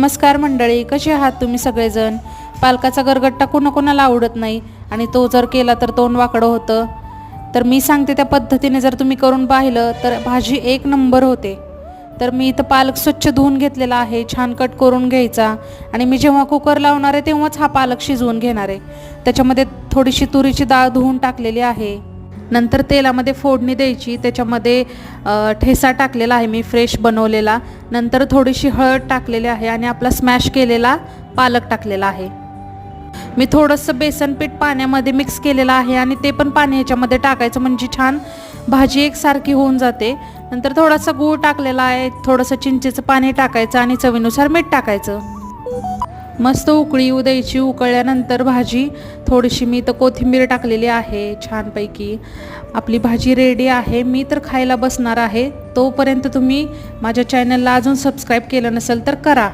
नमस्कार मंडळी, कसे आहात तुम्ही सगळेजण। पालकाचा गरगट्टा कोणाकोणाला आवडत नाही आणि तो जर केला तर तोंड वाकडं होतं। तर मी सांगते त्या पद्धतीने जर तुम्ही करून पाहिलं तर भाजी एक नंबर होते। तर मी इथं पालक स्वच्छ धुवून घेतलेला आहे, छान कट करून घ्यायचा आणि मी जेव्हा कुकर लावणार आहे तेव्हाच हा पालक शिजवून घेणार आहे। त्याच्यामध्ये थोडीशी तुरीची डाळ धुवून टाकलेली आहे। नंतर तेलामध्ये फोडणी द्यायची, त्याच्यामध्ये ठेसा टाकलेला आहे मी फ्रेश बनवलेला। नंतर थोडीशी हळद टाकलेली आहे आणि आपला स्मॅश केलेला पालक टाकलेला आहे। मी थोडंसं बेसन पीठ पाण्यामध्ये मिक्स केलेलं आहे आणि ते पण पाणी ह्याच्यामध्ये टाकायचं, म्हणजे छान भाजी एकसारखी होऊन जाते। नंतर थोडासा गूळ टाकलेला आहे, थोडंसं चिंचेचं पाणी टाकायचं आणि चवीनुसार मीठ टाकायचं। मस्त उकळी येऊ द्यायची। उकळल्यानंतर भाजी थोडीशी मी तर कोथिंबीर टाकलेली आहे। छानपैकी आपली भाजी रेडी आहे। मी तर खायला बसणार आहे, तोपर्यंत तुम्ही माझ्या चॅनलला अजून सबस्क्राईब केलं नसेल तर करा।